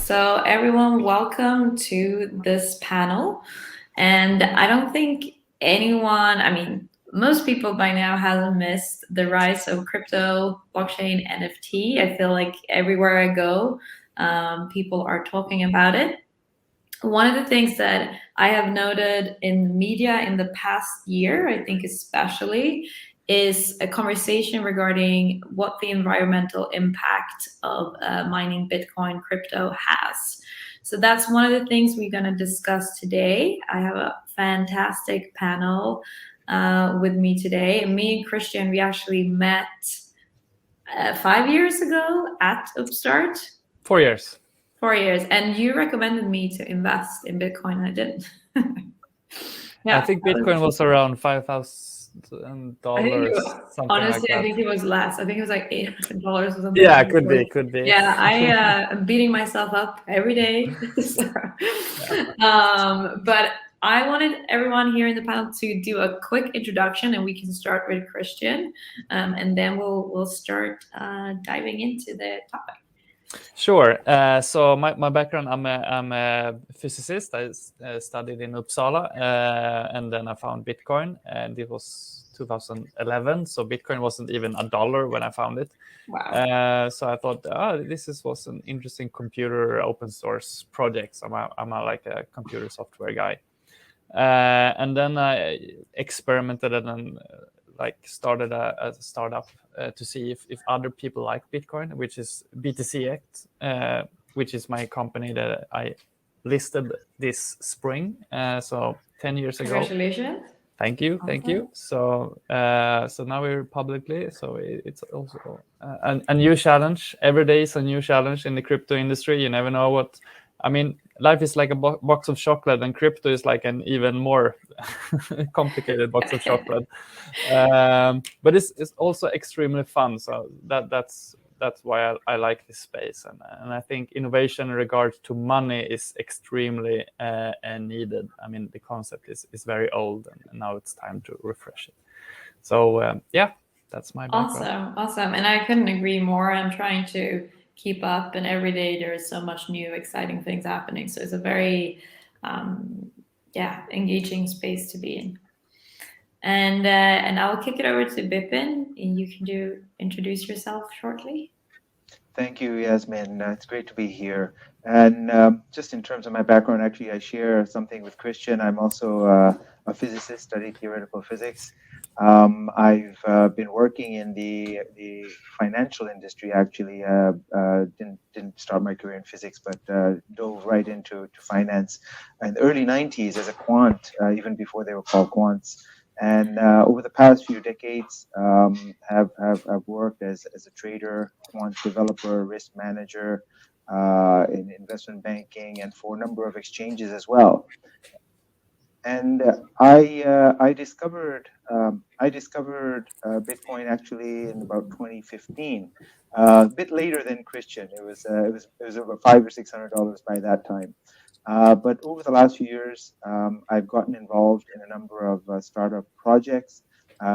So everyone, welcome to this panel. And I don't think anyone, most people by now hasn't missed the rise of crypto, blockchain, NFT. I feel like everywhere I go, people are talking about it. One of the things that I have noted in the media in the past year, I think especially, is a conversation regarding what the environmental impact of mining Bitcoin crypto has. So that's one of the things we're going to discuss today. I have a fantastic panel with me today. And me and Christian, we actually met 5 years ago at UPPSTART. 4 years. 4 years. And you recommended me to invest in Bitcoin. I didn't. I think Bitcoin was around $5,000. Honestly, I think it was less. I think it was like $800 or something. Yeah, could be. Yeah, I'm beating myself up every day. But I wanted everyone here in the panel to do a quick introduction, and we can start with Christian, and then we'll start diving into the topic. Sure. So my background, I'm a physicist. I studied in Uppsala, and then I found Bitcoin, and it was 2011. So Bitcoin wasn't even $1 when I found it. Wow. So I thought, was an interesting computer open source project. So I'm like a computer software guy. And then I experimented and started a startup to see if other people like Bitcoin, which is Bt.cx, which is my company that I listed this spring. So 10 years ago. Congratulations. Thank you. So now we're publicly. So it's also a new challenge. Every day is a new challenge in the crypto industry. You never know what. Life is like a box of chocolate, and crypto is like an even more complicated box of chocolate. But it's also extremely fun. So that's why I like this space, and I think innovation in regards to money is extremely needed. The concept is very old, and now it's time to refresh it. So that's my background. Awesome. And I couldn't agree more. I'm trying to keep up, and every day there is so much new exciting things happening, so it's a very engaging space to be in. And I'll kick it over to Bipin, and you can introduce yourself shortly. Thank you, Yasmine. It's great to be here. And just in terms of my background, actually, I share something with Christian. I'm also a physicist, studied theoretical physics. I've been working in the financial industry, actually. Didn't start my career in physics, but dove right into finance in the early 90s as a quant, even before they were called quants. And over the past few decades, have worked as a trader, quant developer, risk manager, in investment banking, and for a number of exchanges as well. And I discovered Bitcoin actually in about 2015, a bit later than Christian. It was over $500 or $600 by that time. But over the last few years, I've gotten involved in a number of startup projects,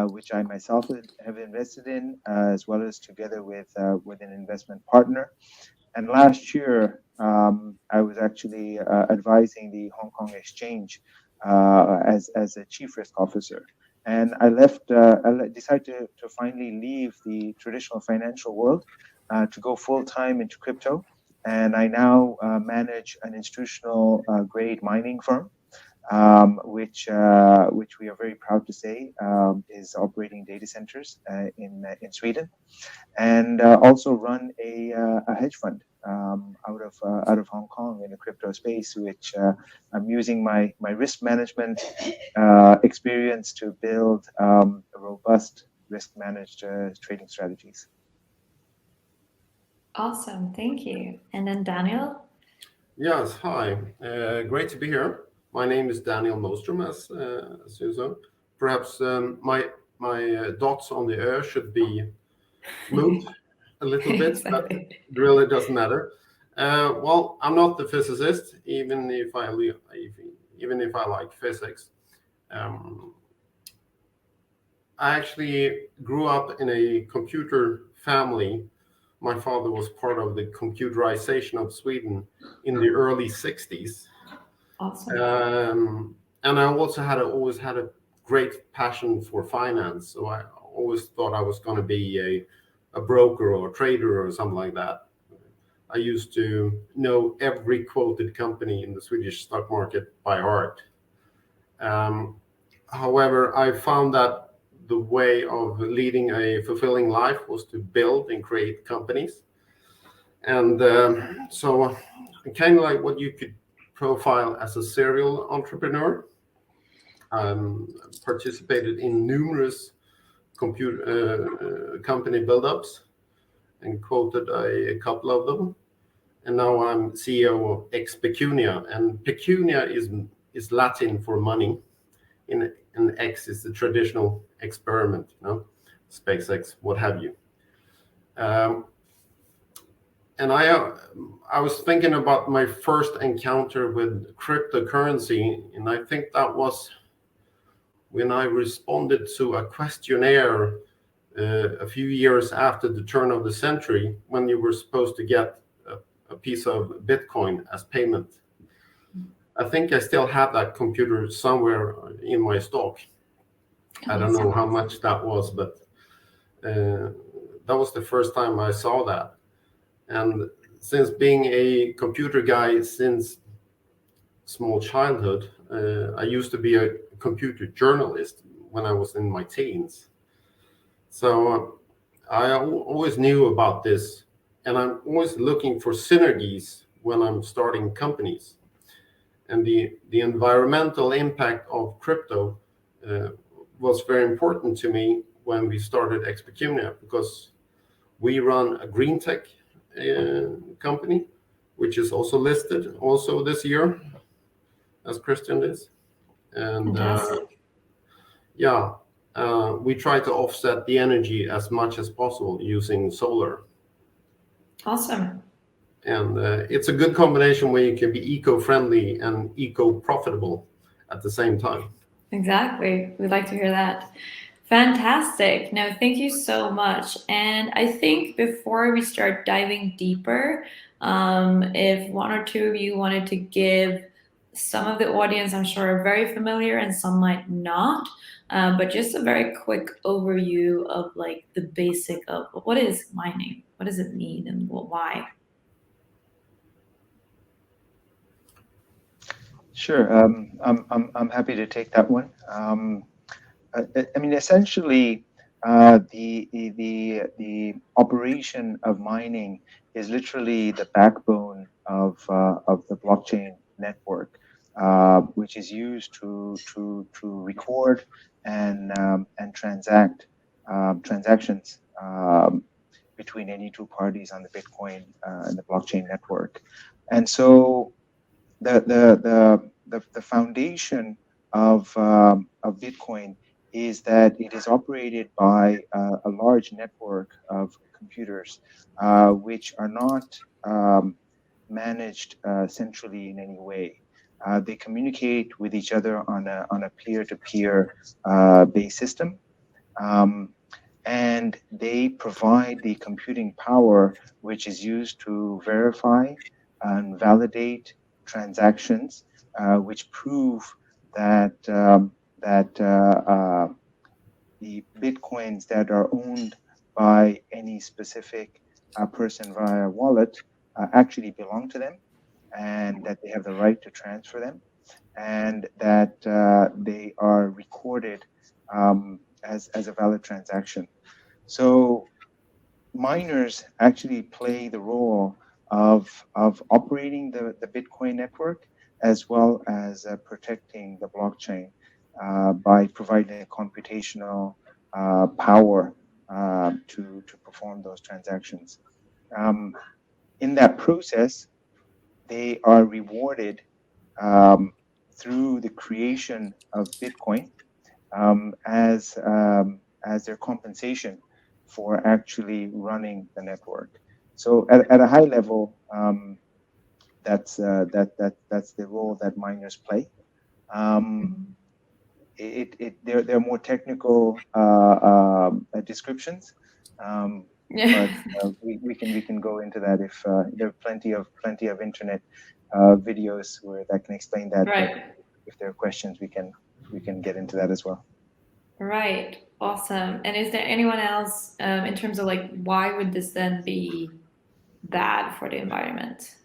which I myself have invested in, as well as together with an investment partner. And last year, I was actually advising the Hong Kong Exchange as a chief risk officer. And I decided to finally leave the traditional financial world to go full time into crypto. And I now manage an institutional grade mining firm, which we are very proud to say is operating data centers in Sweden, and also run a hedge fund out of Hong Kong in the crypto space, which I'm using my risk management experience to build robust risk managed trading strategies. Awesome, thank you. And then Daniel? Yes, hi. Great to be here. My name is Daniel Mostrom, as you said. Perhaps my dots on the earth should be moved a little bit, Exactly. but it really doesn't matter. Well, I'm not the physicist, even if I like physics. I actually grew up in a computer family My father was part of the computerization of Sweden in the early 60s. Awesome. And I also always had a great passion for finance. So I always thought I was going to be a broker or a trader or something like that. I used to know every quoted company in the Swedish stock market by heart. However, I found that the way of leading a fulfilling life was to build and create companies. And so kind of like what you could profile as a serial entrepreneur. Participated in numerous computer company build-ups and quoted a couple of them. And now I'm CEO of Xpecunia, and pecunia is Latin for money. In X is the traditional experiment, SpaceX, what have you. And I was thinking about my first encounter with cryptocurrency, and I think that was when I responded to a questionnaire a few years after the turn of the century, when you were supposed to get a piece of Bitcoin as payment. I think I still have that computer somewhere in my stock. I don't know how much that was, but that was the first time I saw that. And since being a computer guy since small childhood, I used to be a computer journalist when I was in my teens. So I always knew about this, and I'm always looking for synergies when I'm starting companies. And the environmental impact of crypto was very important to me when we started Xpecunia, because we run a green tech company, which is also listed also this year, as Christian is. And we try to offset the energy as much as possible using solar. Awesome. And it's a good combination where you can be eco-friendly and eco-profitable at the same time. Exactly. We'd like to hear that. Fantastic. No, thank you so much. And I think before we start diving deeper, if one or two of you wanted to give some of the audience, I'm sure are very familiar and some might not, but just a very quick overview of like the basic of what is mining, what does it mean, and why? Sure. I'm happy to take that one. I mean, essentially, the operation of mining is literally the backbone of the blockchain network, which is used to record and transact transactions between any two parties on the Bitcoin and the blockchain network. And so the foundation of Bitcoin is that it is operated by a large network of computers, which are not managed centrally in any way. They communicate with each other on a peer-to-peer based system, and they provide the computing power which is used to verify and validate transactions, which prove that the bitcoins that are owned by any specific person via wallet actually belong to them, and that they have the right to transfer them, and that they are recorded as a valid transaction. So miners actually play the role of operating the Bitcoin network, as well as protecting the blockchain by providing computational power to perform those transactions. In that process, they are rewarded through the creation of Bitcoin as their compensation for actually running the network. So at a high level, that's the role that miners play. There are more technical descriptions, Yeah. But we can go into that if there are plenty of internet videos where that can explain that. Right. But if there are questions, we can get into that as well. Right. Awesome. And is there anyone else in terms of like why would this then be bad for the environment?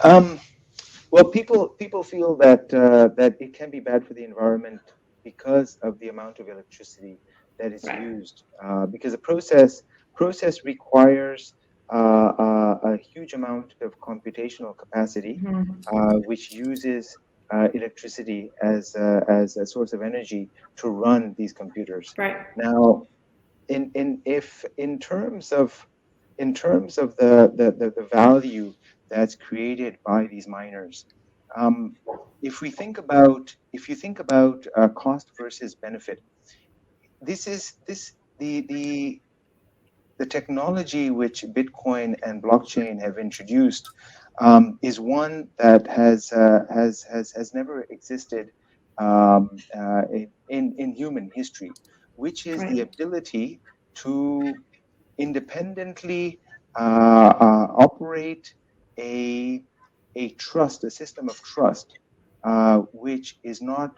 Well, people feel that that it can be bad for the environment because of the amount of electricity that is Right. used. Because the process requires a huge amount of computational capacity, which uses electricity as a source of energy to run these computers. Right. Now, in terms of the value that's created by these miners, if you think about cost versus benefit, the technology which Bitcoin and blockchain have introduced is one that has never existed in human history, which is the Right. ability to independently operate a trust, a system of trust, which is not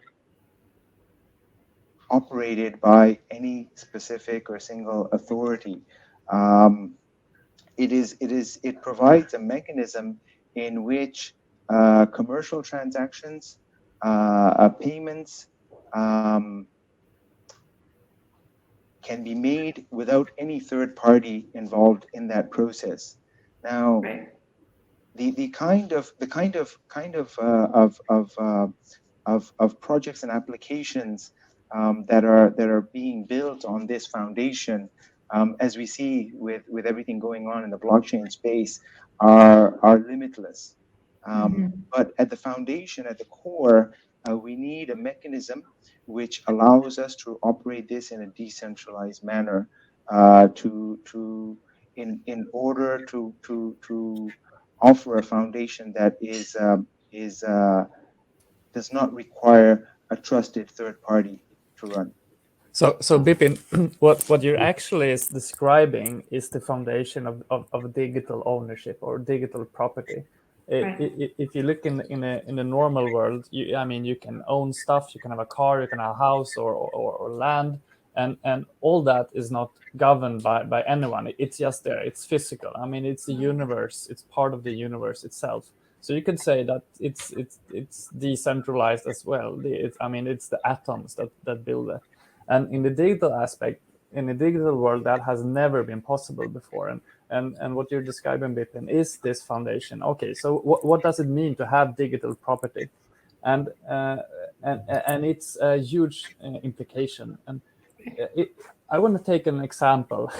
operated by any specific or single authority. Um, it provides a mechanism in which commercial transactions, payments, can be made without any third party involved in that process. Now, Right. the kind of projects and applications that are being built on this foundation, as we see with everything going on in the blockchain space, are limitless. But at the foundation, at the core, we need a mechanism which allows us to operate this in a decentralized manner, in order to offer a foundation that is does not require a trusted third party to run. So Bipin, what you're actually is describing is the foundation of digital ownership or digital property. Right. If you look in the normal world, I mean, you can own stuff, you can have a car, you can have a house or land, and all that is not governed by anyone. It's just there. It's physical. I mean, it's a universe. It's part of the universe itself. So you could say that it's decentralized as well. I mean, it's the atoms that build it. And in the digital aspect, in the digital world, that has never been possible before. And what you're describing, Bipin, is this foundation. Okay, so what does it mean to have digital property? And it's a huge implication. And I want to take an example.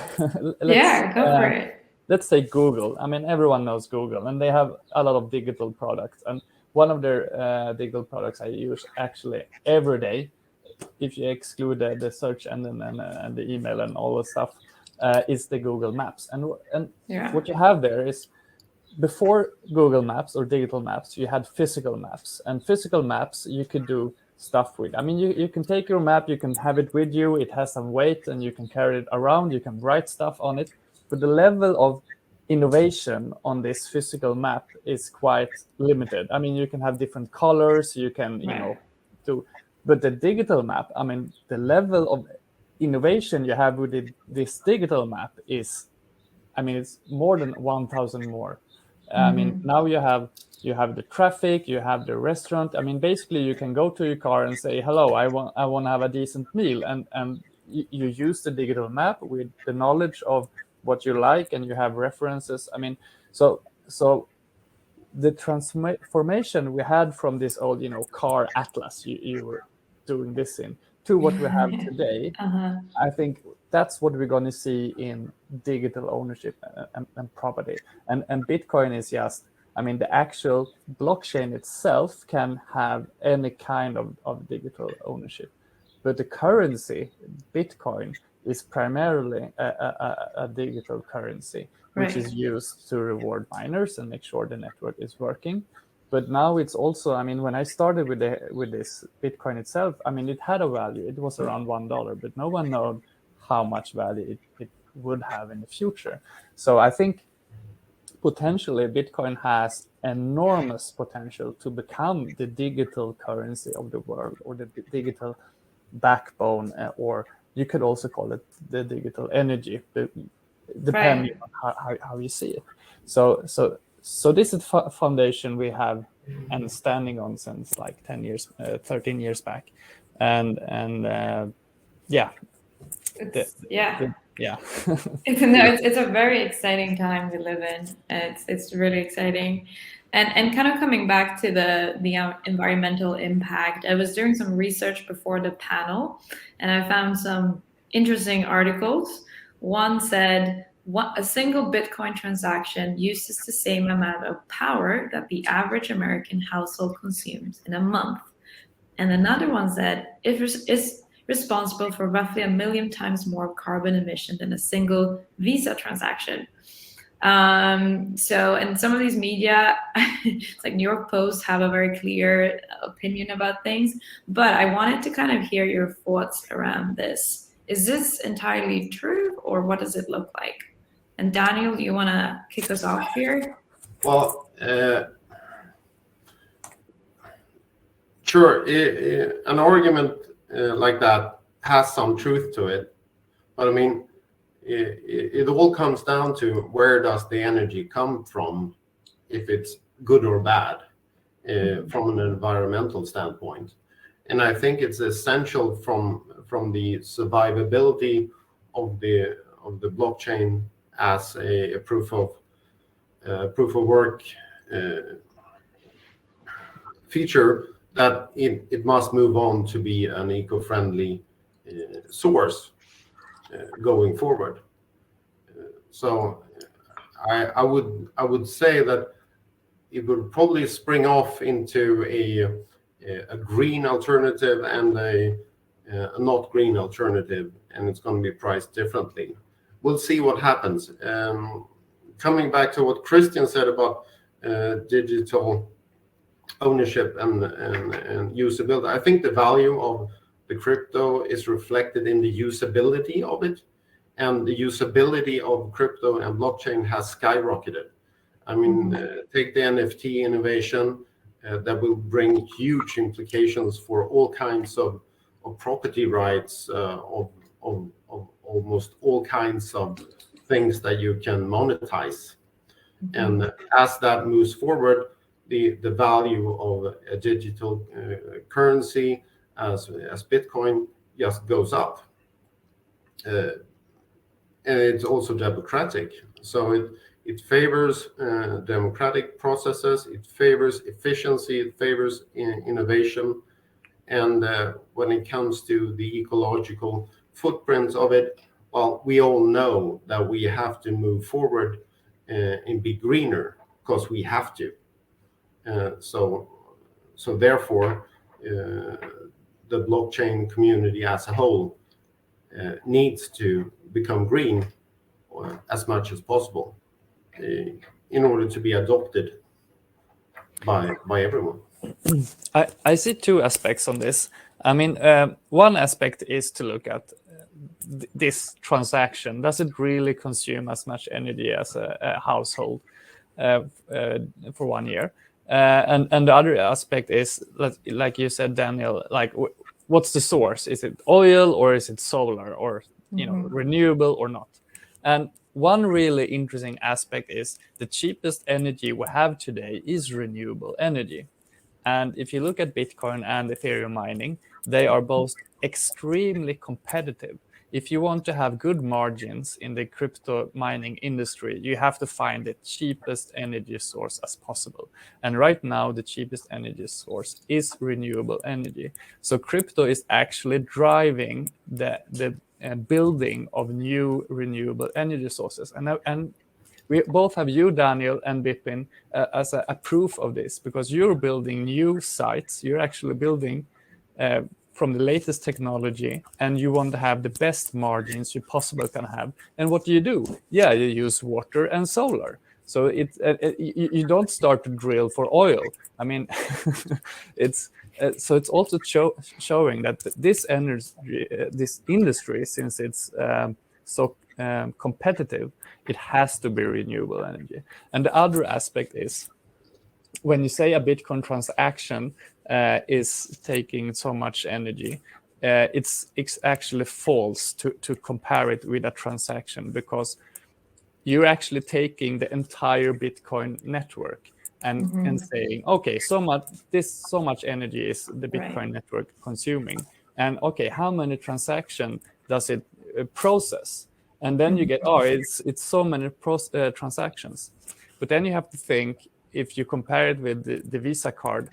Yeah, go for it. Let's say Google. I mean, everyone knows Google, and they have a lot of digital products. And one of their digital products I use actually every day, if you exclude the search engine and the email and all the stuff, is the Google Maps. And Yeah. what you have there is, before Google Maps or digital maps, you had physical maps. And physical maps you could do stuff with. I mean, you can take your map, you can have it with you, it has some weight, and you can carry it around, you can write stuff on it. But the level of innovation on this physical map is quite limited. I mean, you can have different colors, you can, Right. do. But the digital map, I mean, the level of innovation you have with this digital map is, I mean, it's more than 1,000 more. I mean, now you have the traffic, you have the restaurant. I mean, basically, you can go to your car and say, "Hello, I want to have a decent meal," and you use the digital map with the knowledge of what you like, and you have references. I mean, so the transformation we had from this old, car atlas you were doing this in, to what we have today, I think that's what we're going to see in digital ownership and property. And Bitcoin is just, I mean, the actual blockchain itself can have any kind of digital ownership. But the currency, Bitcoin, is primarily a digital currency, which Right. is used to reward miners and make sure the network is working. But now it's also, I mean, when I started with this Bitcoin itself, I mean, it had a value. It was around $1, but no one knows how much value would have in the future. So I think potentially Bitcoin has enormous potential to become the digital currency of the world, or the digital backbone, or you could also call it the digital energy, depending on how you see it. So this is foundation we have and standing on since like 10 years, 13 years back, and yeah. Yeah. It's a very exciting time we live in. It's really exciting, and kind of coming back to the environmental impact. I was doing some research before the panel, and I found some interesting articles. One said a single Bitcoin transaction uses the same amount of power that the average American household consumes in a month, and another one said it is responsible for roughly 1 million times more carbon emission than a single Visa transaction. So, and some of these media, it's like New York Post, have a very clear opinion about things. But I wanted to kind of hear your thoughts around this. Is this entirely true, or what does it look like? And Daniel, do you want to kick us off here? Well, sure. An argument like that has some truth to it, but I mean, it all comes down to where does the energy come from, if it's good or bad from an environmental standpoint. And I think it's essential from the survivability of the blockchain as a proof of work feature, that it must move on to be an eco-friendly source going forward. So I would say that it would probably spring off into a green alternative and a not green alternative, and it's going to be priced differently. We'll see what happens. Coming back to what Christian said about digital ownership and usability, I think the value of the crypto is reflected in the usability of it, and the usability of crypto and blockchain has skyrocketed. I mean, take the NFT innovation that will bring huge implications for all kinds of property rights, of almost all kinds of things that you can monetize. And as that moves forward, the value of a digital currency as Bitcoin just goes up. And it's also democratic. So it favors democratic processes, it favors efficiency, it favors innovation. And when it comes to the ecological footprint of it, well, we all know that we have to move forward and be greener, because we have to. So therefore, the blockchain community as a whole needs to become green as much as possible in order to be adopted by everyone. I see two aspects on this. I mean, one aspect is to look at this transaction. Does it really consume as much energy as a household for 1 year? And the other aspect is, like you said, Daniel, like what's the source? Is it oil, or is it solar, or renewable or not? And one really interesting aspect is the cheapest energy we have today is renewable energy. And if you look at Bitcoin and Ethereum mining, they are both extremely competitive. If you want to have good margins in the crypto mining industry, you have to find the cheapest energy source as possible. And right now, the cheapest energy source is renewable energy. So crypto is actually driving the building of new renewable energy sources. And we both have you, Daniel, and Bipin as a proof of this, because you're building new sites. You're actually building from the latest technology, and you want to have the best margins you possibly can have. And what do? Yeah, you use water and solar. So you don't start to drill for oil. I mean, it's also showing that this industry, since it's so competitive, it has to be renewable energy. And the other aspect is, when you say a Bitcoin transaction is taking so much energy, it's actually false to compare it with a transaction, because you're actually taking the entire Bitcoin network and saying, okay, so much energy is the Bitcoin network consuming, and okay, how many transactions does it process? And then you get, it's so many transactions. But then you have to think, if you compare it with the Visa card,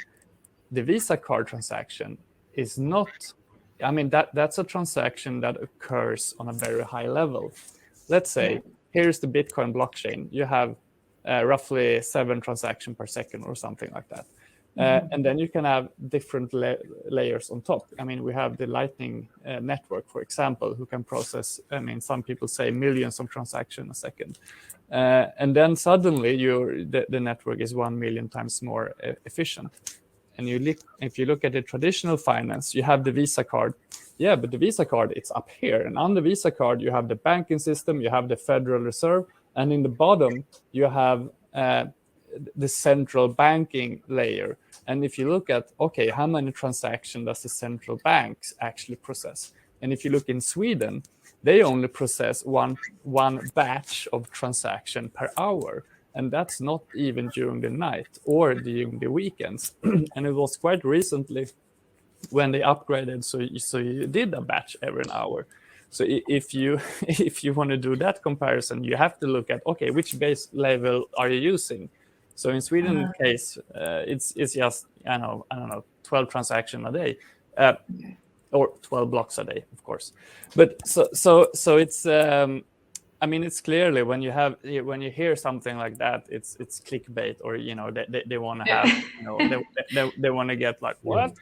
the Visa card transaction is not, I mean, that's a transaction that occurs on a very high level. Let's say, here's the Bitcoin blockchain. You have roughly 7 transactions per second or something like that. And then you can have different layers on top. I mean, we have the Lightning network, for example, who can process, I mean, some people say millions of transactions a second. And then suddenly the network is 1 million times more efficient. And if you look at the traditional finance, you have the Visa card. Yeah, but the Visa card, it's up here. And on the Visa card, you have the banking system, you have the Federal Reserve, and in the bottom, you have the central banking layer. And if you look at, okay, how many transactions does the central banks actually process? And if you look in Sweden, they only process one batch of transaction per hour. And that's not even during the night or during the weekends. And it was quite recently when they upgraded, so you did a batch every hour. So if you want to do that comparison, you have to look at, okay, which base level are you using? So in Sweden case, it's just, I don't know, 12 transactions a day, or 12 blocks a day, of course. But so it's I mean, it's clearly when you hear something like that, it's clickbait, or they want to have they want to get like, what?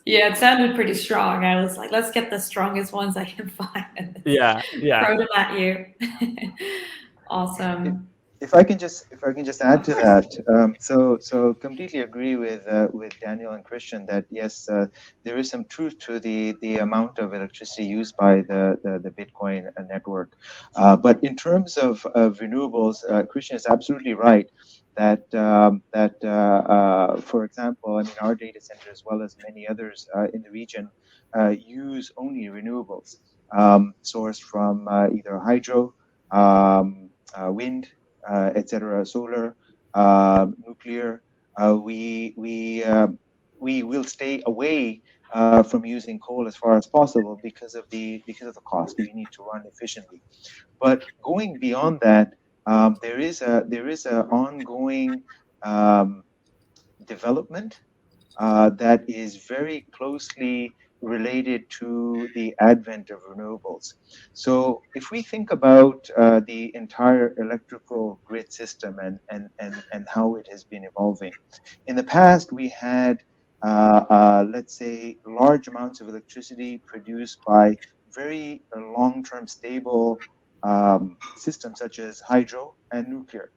Yeah, it sounded pretty strong. I was like, let's get the strongest ones I can find and Yeah. throw them at you. Awesome. If I can just add to that, so completely agree with Daniel and Christian that yes, there is some truth to the amount of electricity used by the Bitcoin network, but in terms of renewables, Christian is absolutely right that for example, I mean, our data center as well as many others in the region use only renewables sourced from either hydro, wind, etc., solar, nuclear. We will stay away from using coal as far as possible because of the cost. We need to run efficiently. But going beyond that, there is a ongoing development that is very closely related to the advent of renewables. So if we think about the entire electrical grid system and how it has been evolving, in the past we had, let's say, large amounts of electricity produced by very long-term stable systems such as hydro and nuclear.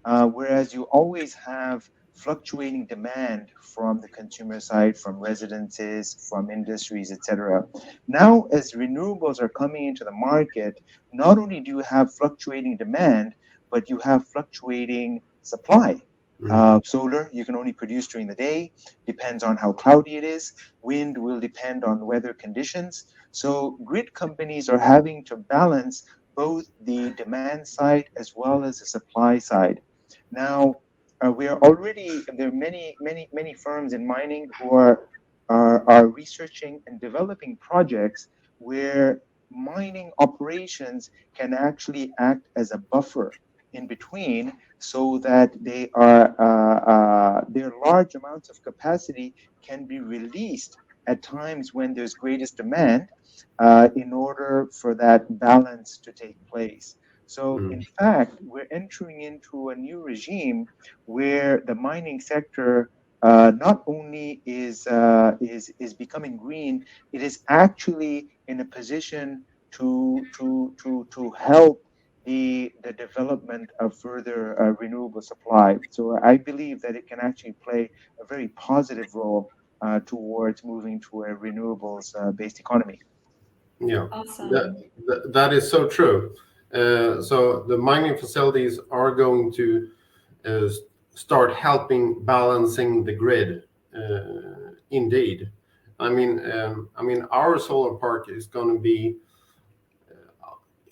Whereas you always have fluctuating demand from the consumer side, from residences, from industries, etc. Now, as renewables are coming into the market, not only do you have fluctuating demand, but you have fluctuating supply. Solar, you can only produce during the day, depends on how cloudy it is. Wind will depend on weather conditions. So grid companies are having to balance both the demand side as well as the supply side. Now, we are already, there are many firms in mining who are researching and developing projects where mining operations can actually act as a buffer in between, so that their large amounts of capacity can be released at times when there's greatest demand, in order for that balance to take place. So in fact, we're entering into a new regime where the mining sector not only is becoming green, it is actually in a position to help the development of further renewable supply. So I believe that it can actually play a very positive role towards moving to a renewables based economy. Yeah, Awesome. that is so true. So the mining facilities are going to uh, start helping balancing the grid. Indeed, I mean, our solar park is going to be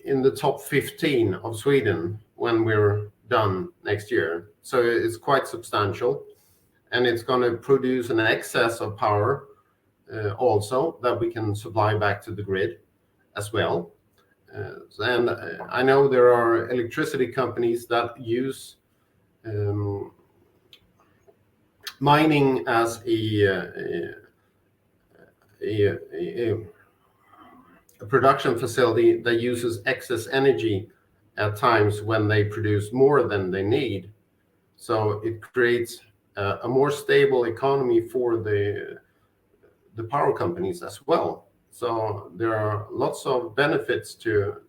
in the top 15 of Sweden when we're done next year. So it's quite substantial, and it's going to produce an excess of power also that we can supply back to the grid as well. And I know there are electricity companies that use mining as a production facility that uses excess energy at times when they produce more than they need. So it creates a more stable economy for the power companies as well. So there are lots of benefits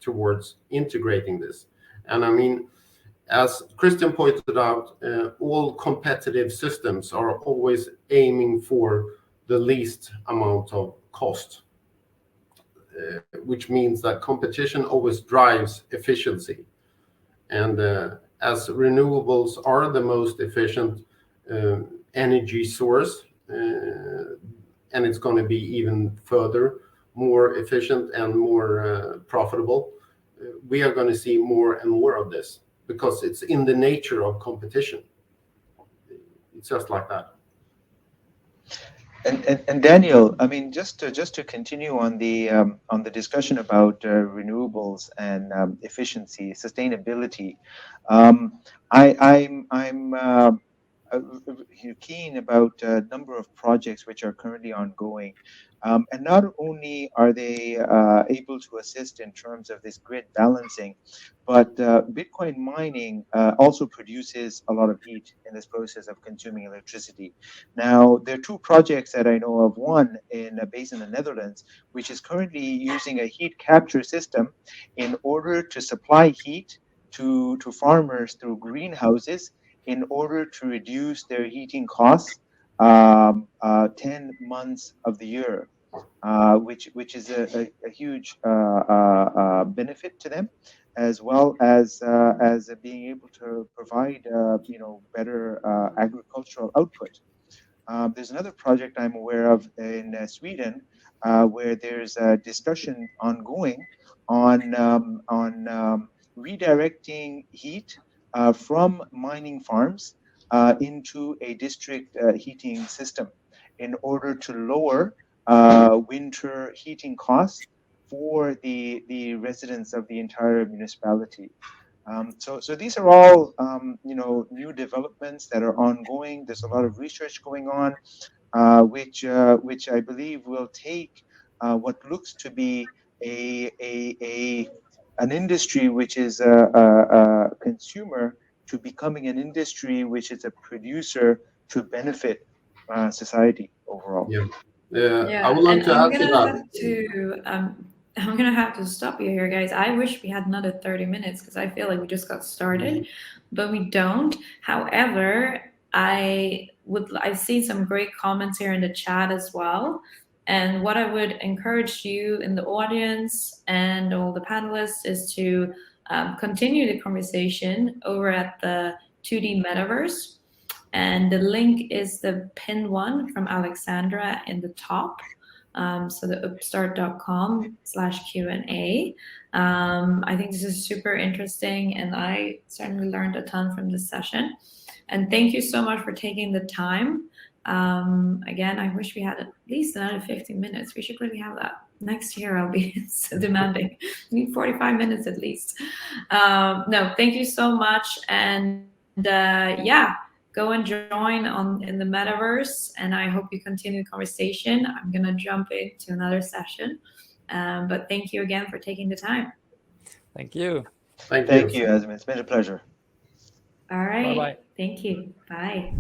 towards integrating this. And I mean, as Christian pointed out, all competitive systems are always aiming for the least amount of cost, which means that competition always drives efficiency. And as renewables are the most efficient energy source, and it's going to be even further more efficient and more profitable, we are going to see more and more of this because it's in the nature of competition. It's just like that. And Daniel, I mean, just to continue on the discussion about renewables and efficiency, sustainability, I'm keen about a number of projects which are currently ongoing. And not only are they able to assist in terms of this grid balancing, but Bitcoin mining also produces a lot of heat in this process of consuming electricity. Now, there are two projects that I know of. One based in the Netherlands, which is currently using a heat capture system in order to supply heat to farmers through greenhouses in order to reduce their heating costs 10 months of the year, which is a huge benefit to them, as well as being able to provide better agricultural output. There's another project I'm aware of in Sweden where there's a discussion ongoing on redirecting heat from mining farms into a district heating system in order to lower winter heating costs for the residents of the entire municipality. So these are all new developments that are ongoing. There's a lot of research going on, which I believe will take what looks to be an industry which is a consumer to becoming an industry which is a producer to benefit society overall. Yeah. Yeah, I would like and to I'm add to gonna that. have to I'm gonna have to stop you here, guys. I wish we had another 30 minutes because I feel like we just got started, but we don't. However, I've seen some great comments here in the chat as well. And what I would encourage you in the audience and all the panelists is to continue the conversation over at the 2D Metaverse. And the link is the pinned one from Alexandra in the top. So the UPPSTART.com/Q&A. I think this is super interesting, and I certainly learned a ton from this session. And thank you so much for taking the time. Again, I wish we had at least another 15 minutes. We should really have that. Next year, I'll be so demanding. We need 45 minutes at least. No, thank you so much. And yeah, go and join in the metaverse, and I hope you continue the conversation. I'm gonna jump into another session, but thank you again for taking the time. Thank you. Thank you, Yasmine. It's been a pleasure. All right. Bye-bye. Thank you. Bye.